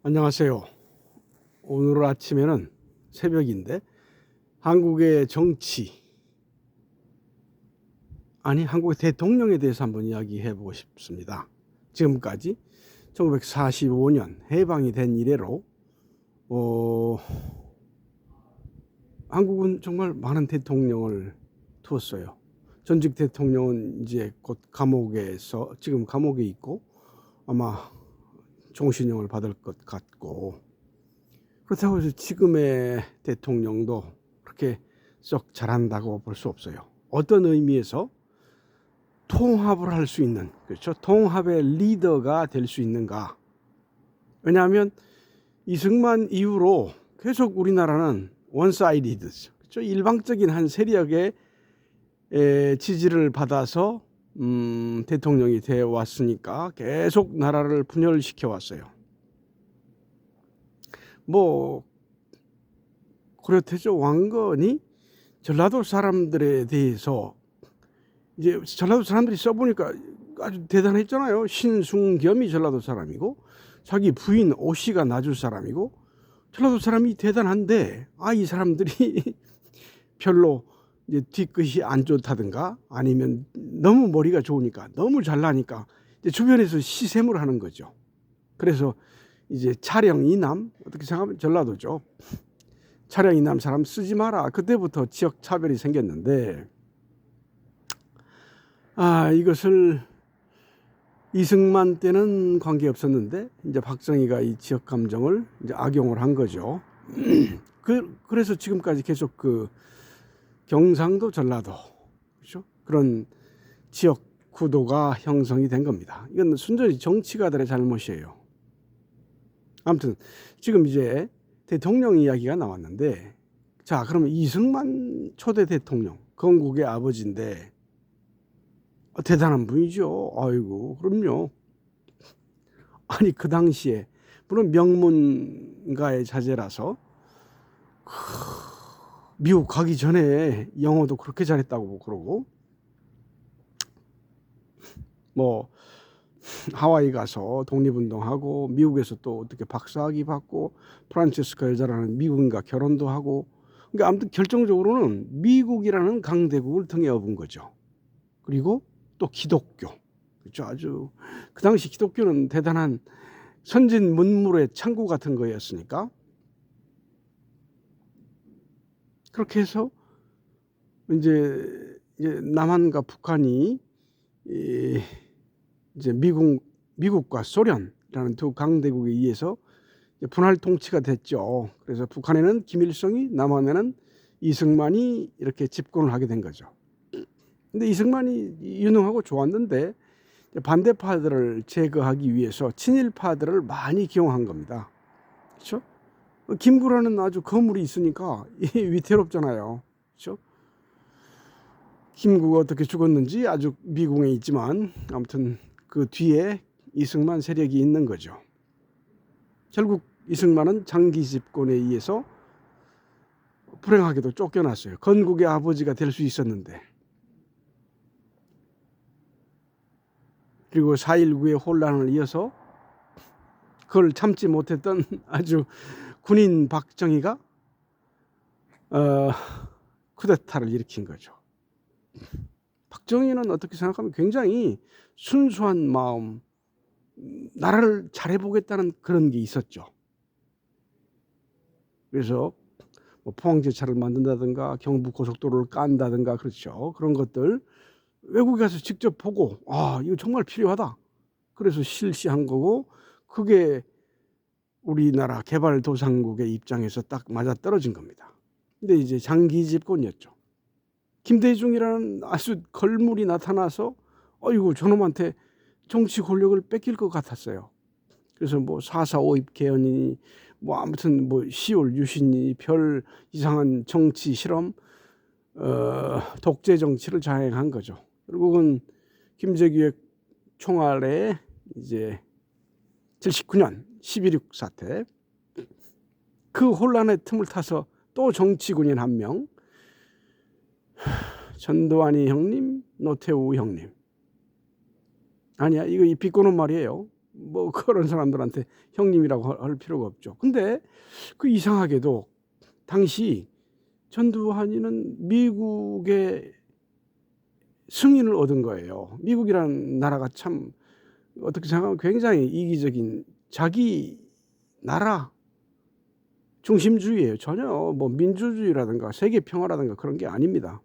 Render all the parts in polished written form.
안녕하세요. 오늘 아침에는 새벽인데 한국의 정치, 한국의 대통령에 대해서 한번 이야기해 보고 싶습니다. 지금까지 1945년 해방이 된 이래로 한국은 정말 많은 대통령을 두었어요. 전직 대통령은 이제 곧 지금 감옥에 있고 아마 종신형을 받을 것 같고, 그렇다고 해서 지금의 대통령도 그렇게 썩 잘한다고 볼 수 없어요. 어떤 의미에서 통합을 할 수 있는, 그렇죠? 통합의 리더가 될 수 있는가? 왜냐하면 이승만 이후로 계속 우리나라는 원사이디드, 그렇죠? 일방적인 한 세력의 지지를 받아서 대통령이 되어 왔으니까 계속 나라를 분열시켜 왔어요. 뭐 그렇대죠. 왕건이 전라도 사람들에 대해서 이제 전라도 사람들이 써보니까 아주 대단했잖아요. 신승겸이 전라도 사람이고 자기 부인 오씨가 나주 사람이고 전라도 사람이 대단한데 이 사람들이 별로 이제 뒤끝이 안 좋다든가 아니면 너무 머리가 좋으니까 너무 잘나니까 이제 주변에서 시샘을 하는 거죠. 그래서 이제 차령 이남, 어떻게 생각하면 전라도죠. 차량 이남 사람 쓰지 마라. 그때부터 지역 차별이 생겼는데 이것을 이승만 때는 관계 없었는데 이제 박정희가 이 지역 감정을 이제 악용을 한 거죠. 그래서 지금까지 계속 그 경상도 전라도, 그렇죠? 그런 지역 구도가 형성이 된 겁니다. 이건 순전히 정치가들의 잘못이에요. 아무튼 지금 이제 대통령 이야기가 나왔는데, 자, 그러면 이승만 초대 대통령, 건국의 아버지인데 대단한 분이죠. 아이고, 그럼요. 그 당시에 물론 명문가의 자제라서 미국 가기 전에 영어도 그렇게 잘했다고 그러고, 뭐 하와이 가서 독립운동하고 미국에서 또 어떻게 박사학위 받고 프란체스카 여자라는 미국인과 결혼도 하고, 그러니까 아무튼 결정적으로는 미국이라는 강대국을 등에 업은 거죠. 그리고 또 기독교, 그렇죠? 아주 그 당시 기독교는 대단한 선진 문물의 창고 같은 거였으니까, 그렇게 해서 이제 남한과 북한이 이제 미국과 소련이라는 두 강대국에 의해서 분할 통치가 됐죠. 그래서 북한에는 김일성이, 남한에는 이승만이 이렇게 집권을 하게 된 거죠. 근데 이승만이 유능하고 좋았는데 반대파들을 제거하기 위해서 친일파들을 많이 기용한 겁니다. 그렇죠? 김구라는 아주 거물이 있으니까 위태롭잖아요. 그렇죠? 김구가 어떻게 죽었는지 아주 미궁에 있지만 아무튼 그 뒤에 이승만 세력이 있는 거죠. 결국 이승만은 장기 집권에 의해서 불행하게도 쫓겨났어요. 건국의 아버지가 될 수 있었는데. 그리고 4.19의 혼란을 이어서 그걸 참지 못했던 아주 군인 박정희가 쿠데타를 일으킨 거죠. 박정희는 어떻게 생각하면 굉장히 순수한 마음, 나라를 잘해보겠다는 그런 게 있었죠. 그래서 뭐 포항제차를 만든다든가 경부고속도로를 깐다든가, 그렇죠. 그런 것들 외국에 가서 직접 보고 이거 정말 필요하다. 그래서 실시한 거고, 그게 우리나라 개발도상국의 입장에서 딱 맞아떨어진 겁니다. 근데 이제 장기 집권이었죠. 김대중이라는 아주 걸물이 나타나서 저놈한테 정치 권력을 뺏길 것 같았어요. 그래서 뭐 4.4.5입 개헌이니 뭐 아무튼 뭐 시올 유신이 별 이상한 정치 실험, 독재 정치를 자행한 거죠. 결국은 김재규의 총알에 이제 79년 11.6 사태, 그 혼란의 틈을 타서 또 정치군인 한 명, 전두환이 형님, 노태우 형님. 이거 이 비꼬는 말이에요. 뭐 그런 사람들한테 형님이라고 할 필요가 없죠. 근데 그 이상하게도 당시 전두환이는 미국의 승인을 얻은 거예요. 미국이라는 나라가 참 어떻게 생각하면 굉장히 이기적인 자기 나라 중심주의예요. 전혀 뭐 민주주의라든가 세계 평화라든가 그런 게 아닙니다.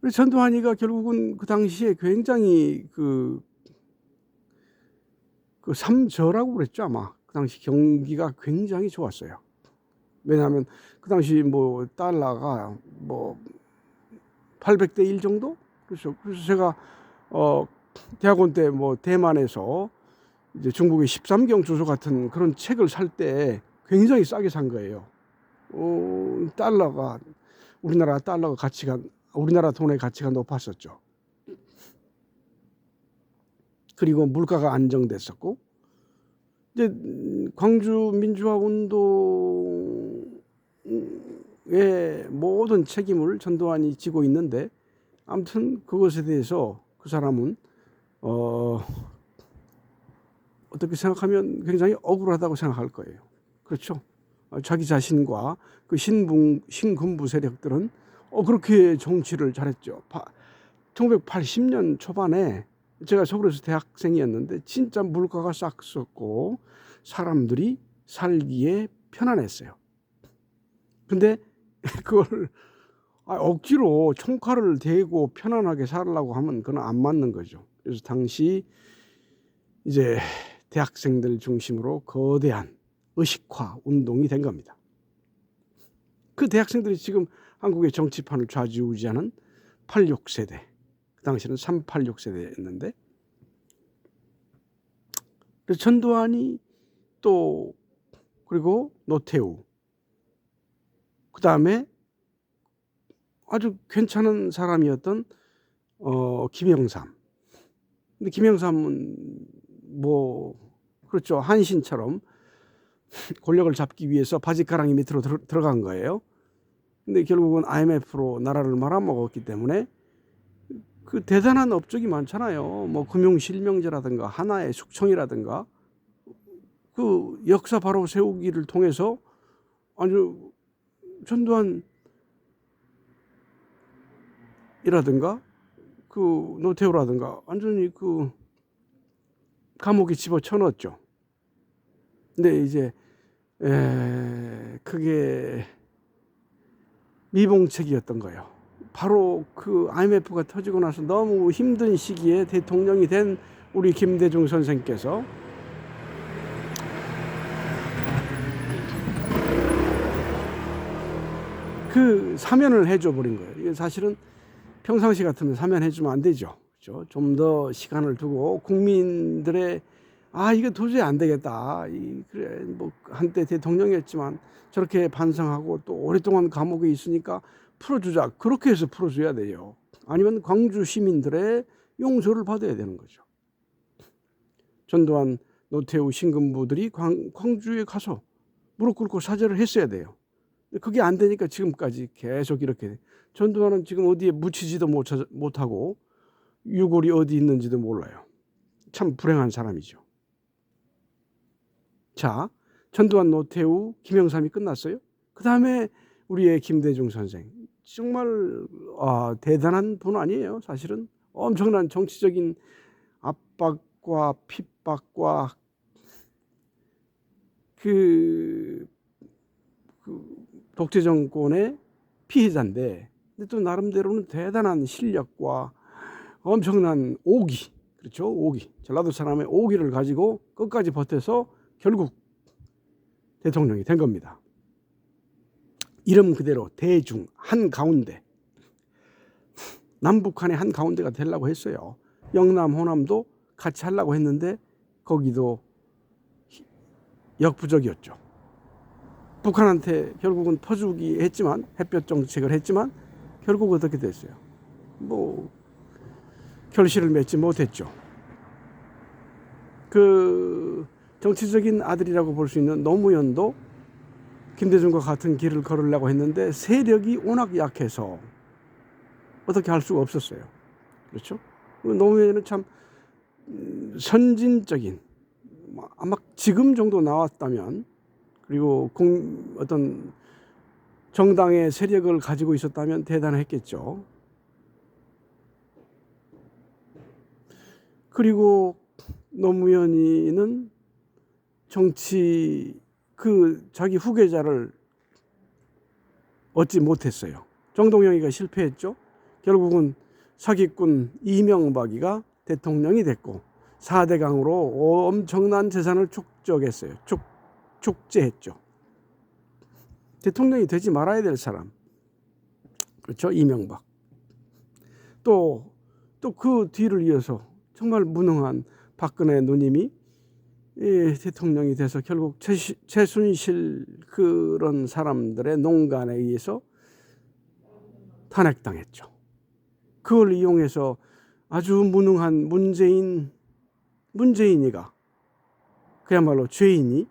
그래서 전두환이가 결국은 그 당시에 굉장히 그 삼저라고 그랬죠 아마. 그 당시 경기가 굉장히 좋았어요. 왜냐하면 그 당시 뭐 달러가 뭐 800대 1 정도? 그래서 제가 대학원 때 뭐 대만에서 이제 중국의 13경 조서 같은 그런 책을 살 때 굉장히 싸게 산 거예요. 달러가 우리나라 달러가 가치가 우리나라 돈의 가치가 높았었죠. 그리고 물가가 안정됐었고 이제 광주 민주화 운동의 모든 책임을 전두환이 지고 있는데 아무튼 그것에 대해서 그 사람은 어떻게 생각하면 굉장히 억울하다고 생각할 거예요. 그렇죠? 자기 자신과 그 신군부 세력들은 그렇게 정치를 잘했죠. 1980년 초반에 제가 서울에서 대학생이었는데 진짜 물가가 싹 썼고 사람들이 살기에 편안했어요. 근데 그걸 억지로 총칼을 대고 편안하게 살려고 하면 그건 안 맞는 거죠. 그래서 당시 이제 대학생들 중심으로 거대한 의식화 운동이 된 겁니다. 그 대학생들이 지금 한국의 정치판을 좌지우지하는 86세대, 그 당시는 386세대였는데 그래서 전두환이 또 그리고 노태우 그 다음에 아주 괜찮은 사람이었던 김영삼. 근데 김영삼은 뭐 그렇죠 한신처럼 권력을 잡기 위해서 바지가랑이 밑으로 들어간 거예요. 근데 결국은 IMF로 나라를 말아먹었기 때문에 그 대단한 업적이 많잖아요. 뭐 금융실명제라든가 하나의 숙청이라든가 그 역사 바로 세우기를 통해서 아주 전두환이라든가 그 노태우라든가 완전히 그 감옥에 집어쳐넣었죠. 근데 이제 그게 미봉책이었던 거예요. 바로 그 IMF가 터지고 나서 너무 힘든 시기에 대통령이 된 우리 김대중 선생께서 그 사면을 해줘 버린 거예요. 이게 사실은 평상시 같으면 사면해주면 안 되죠. 그렇죠? 좀 더 시간을 두고 국민들의 이거 도저히 안 되겠다. 그래 뭐 한때 대통령이었지만 저렇게 반성하고 또 오랫동안 감옥에 있으니까 풀어주자. 그렇게 해서 풀어줘야 돼요. 아니면 광주 시민들의 용서를 받아야 되는 거죠. 전두환, 노태우 신군부들이 광주에 가서 무릎 꿇고 사죄를 했어야 돼요. 그게 안 되니까 지금까지 계속 이렇게 전두환은 지금 어디에 묻히지도 못하고 유골이 어디 있는지도 몰라요. 참 불행한 사람이죠. 자, 전두환, 노태우, 김영삼이 끝났어요. 그 다음에 우리의 김대중 선생. 정말 대단한 분 아니에요. 사실은 엄청난 정치적인 압박과 핍박과 그 독재 정권의 피해자인데 근데 또 나름대로는 대단한 실력과 엄청난 오기, 그렇죠? 오기, 전라도 사람의 오기를 가지고 끝까지 버텨서 결국 대통령이 된 겁니다. 이름 그대로 대중, 한가운데. 남북한의 한가운데가 되려고 했어요. 영남, 호남도 같이 하려고 했는데 거기도 역부족이었죠. 북한한테 결국은 퍼주기 했지만 햇볕 정책을 했지만 결국 어떻게 됐어요? 뭐 결실을 맺지 못했죠. 그 정치적인 아들이라고 볼 수 있는 노무현도 김대중과 같은 길을 걸으려고 했는데 세력이 워낙 약해서 어떻게 할 수가 없었어요. 그렇죠? 노무현은 참 선진적인, 아마 지금 정도 나왔다면, 그리고 어떤 정당의 세력을 가지고 있었다면 대단했겠죠. 그리고 노무현이는 정치 자기 후계자를 얻지 못했어요. 정동영이가 실패했죠. 결국은 사기꾼 이명박이가 대통령이 됐고 4대강으로 엄청난 재산을 축적했어요. 축제했죠. 대통령이 되지 말아야 될 사람, 그렇죠? 이명박. 또 그 뒤를 이어서 정말 무능한 박근혜 누님이 대통령이 돼서 결국 최순실 그런 사람들의 농간에 의해서 탄핵당했죠. 그걸 이용해서 아주 무능한 문재인이가 그야말로 죄인이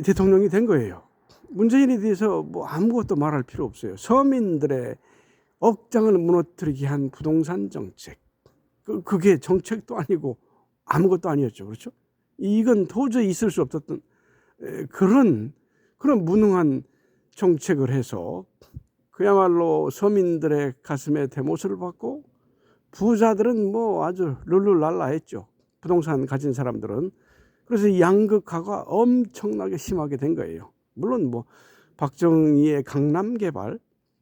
대통령이 된 거예요. 문재인에 대해서 뭐 아무것도 말할 필요 없어요. 서민들의 억장을 무너뜨리게 한 부동산 정책. 그게 정책도 아니고 아무것도 아니었죠. 그렇죠? 이건 도저히 있을 수 없었던 그런 무능한 정책을 해서 그야말로 서민들의 가슴에 대못을 받고 부자들은 뭐 아주 룰루랄라 했죠. 부동산 가진 사람들은. 그래서 양극화가 엄청나게 심하게 된 거예요. 물론 뭐 박정희의 강남 개발,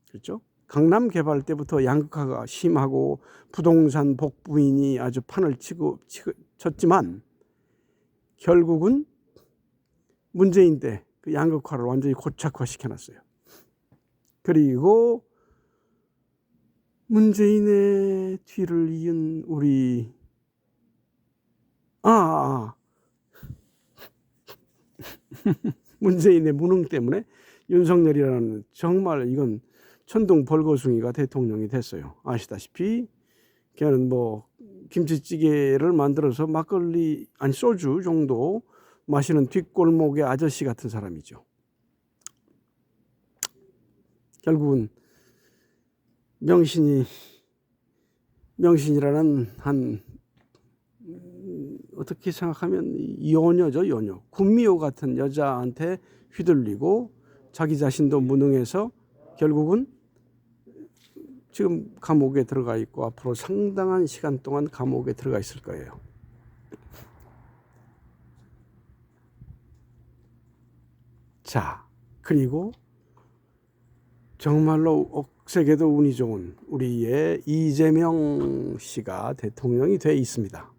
그렇죠? 강남 개발 때부터 양극화가 심하고 부동산 복부인이 아주 판을 쳤지만 결국은 문재인 때 그 양극화를 완전히 고착화시켜놨어요. 그리고 문재인의 뒤를 이은 우리 문재인의 무능 때문에 윤석열이라는 정말 이건 천둥 벌거숭이가 대통령이 됐어요. 아시다시피 걔는 뭐 김치찌개를 만들어서 막걸리 아니 소주 정도 마시는 뒷골목의 아저씨 같은 사람이죠. 결국은 명신이라는 한 어떻게 생각하면 요녀죠. 요녀. 군미호 같은 여자한테 휘둘리고 자기 자신도 무능해서 결국은 지금 감옥에 들어가 있고 앞으로 상당한 시간 동안 감옥에 들어가 있을 거예요. 자, 그리고 정말로 억세게도 운이 좋은 우리의 이재명 씨가 대통령이 돼 있습니다.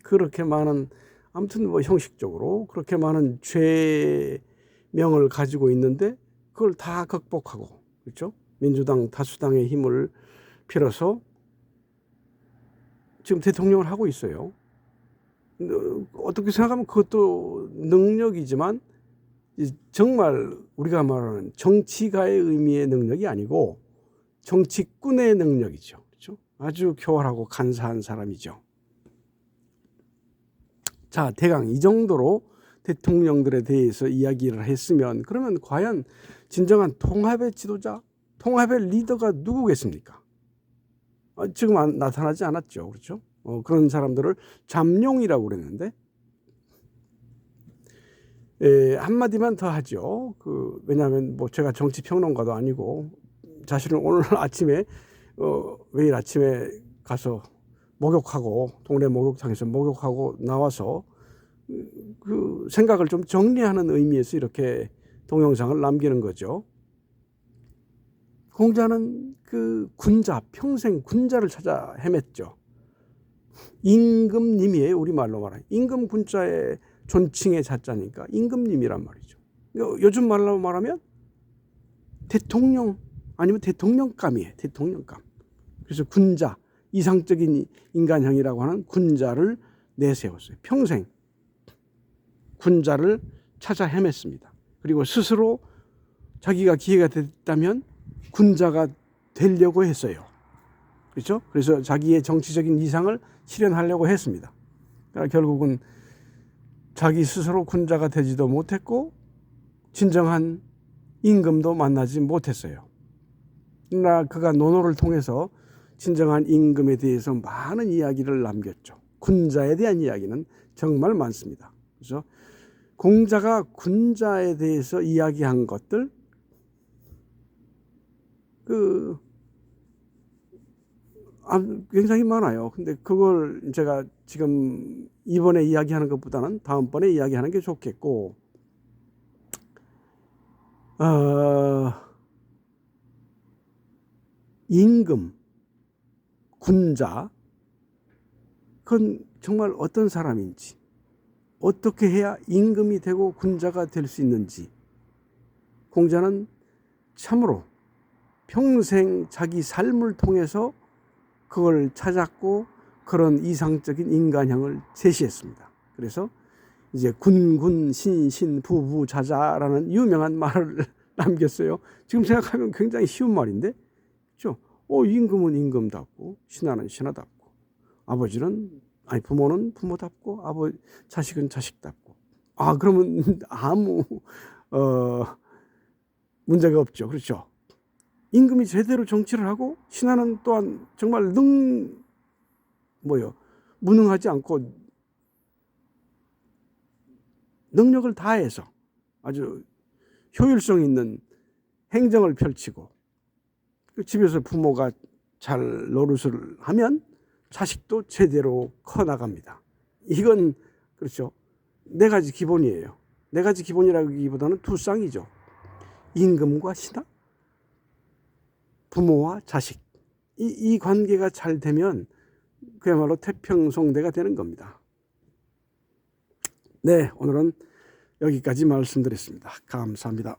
그렇게 많은, 아무튼 뭐 형식적으로 그렇게 많은 죄명을 가지고 있는데 그걸 다 극복하고, 그렇죠? 민주당 다수당의 힘을 빌어서 지금 대통령을 하고 있어요. 어떻게 생각하면 그것도 능력이지만 정말 우리가 말하는 정치가의 의미의 능력이 아니고 정치꾼의 능력이죠. 그렇죠? 아주 교활하고 간사한 사람이죠. 자, 대강 이 정도로 대통령들에 대해서 이야기를 했으면 그러면 과연 진정한 통합의 지도자, 통합의 리더가 누구겠습니까? 지금 나타나지 않았죠. 그렇죠? 그런 사람들을 잠룡이라고 그랬는데 한마디만 더 하죠. 왜냐하면 뭐 제가 정치평론가도 아니고 자신은 오늘 아침에 매일 아침에 가서 목욕하고 동네 목욕탕에서 목욕하고 나와서 그 생각을 좀 정리하는 의미에서 이렇게 동영상을 남기는 거죠. 공자는 그 군자, 평생 군자를 찾아 헤맸죠. 임금님이에요. 우리말로 말하면 임금 군자의 존칭의 자자니까 임금님이란 말이죠. 요즘 말로 말하면 대통령 아니면 대통령감이에요. 대통령감. 그래서 군자, 이상적인 인간형이라고 하는 군자를 내세웠어요. 평생 군자를 찾아 헤맸습니다. 그리고 스스로 자기가 기회가 됐다면 군자가 되려고 했어요. 그렇죠? 그래서 자기의 정치적인 이상을 실현하려고 했습니다. 그러나 결국은 자기 스스로 군자가 되지도 못했고 진정한 임금도 만나지 못했어요. 그러나 그가 논어를 통해서 진정한 임금에 대해서 많은 이야기를 남겼죠. 군자에 대한 이야기는 정말 많습니다. 그래서 공자가 군자에 대해서 이야기한 것들 굉장히 많아요. 근데 그걸 제가 지금 이번에 이야기하는 것보다는 다음번에 이야기하는 게 좋겠고, 임금, 군자, 그건 정말 어떤 사람인지, 어떻게 해야 임금이 되고 군자가 될 수 있는지, 공자는 참으로 평생 자기 삶을 통해서 그걸 찾았고 그런 이상적인 인간형을 제시했습니다. 그래서 이제 군군 신신 부부자자라는 유명한 말을 남겼어요. 지금 생각하면 굉장히 쉬운 말인데, 그렇죠? 임금은 임금답고 신하는 신하답고 부모는 부모답고 자식은 자식답고. 그러면 아무 문제가 없죠. 그렇죠? 임금이 제대로 정치를 하고 신하는 또한 정말 무능하지 않고 능력을 다해서 아주 효율성 있는 행정을 펼치고, 집에서 부모가 잘 노릇을 하면 자식도 제대로 커나갑니다. 이건 그렇죠. 네 가지 기본이에요. 네 가지 기본이라기보다는 두 쌍이죠. 임금과 신하, 부모와 자식. 이 관계가 잘 되면 그야말로 태평성대가 되는 겁니다. 네, 오늘은 여기까지 말씀드렸습니다. 감사합니다.